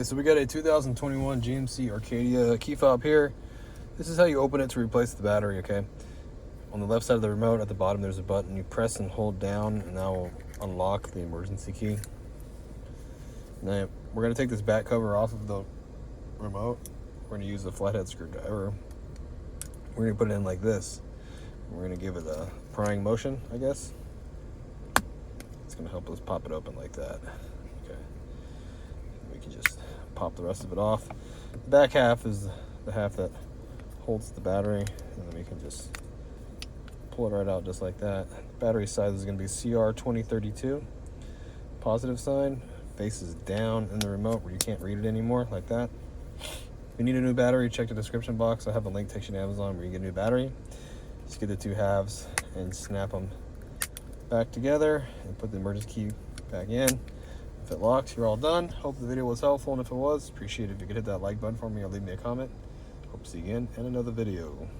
So we got a 2021 GMC Arcadia key fob here. This is how you open it to replace the battery, okay? On the left side of the remote, at the bottom, there's a button. You press and hold down, and that will unlock the emergency key. Now, we're gonna take this back cover off of the remote. We're gonna use the flathead screwdriver. We're gonna put it in like this. We're gonna give it a prying motion, I guess. It's gonna help us pop it open like that. Okay. We can just pop the rest of it off. The back half is the half that holds the battery, and then we can just pull it right out just like that. Battery size is going to be CR2032. Positive sign faces down in the remote where you can't read it anymore, like that. If you need a new battery, check the description box. I have a link takes you to Amazon where you get a new battery. Just get the two halves and snap them back together and put the emergency key back in. If it locks, you're all done. Hope the video was helpful, and if it was, appreciate it if you could hit that like button for me or leave me a comment. Hope to see you again in another video.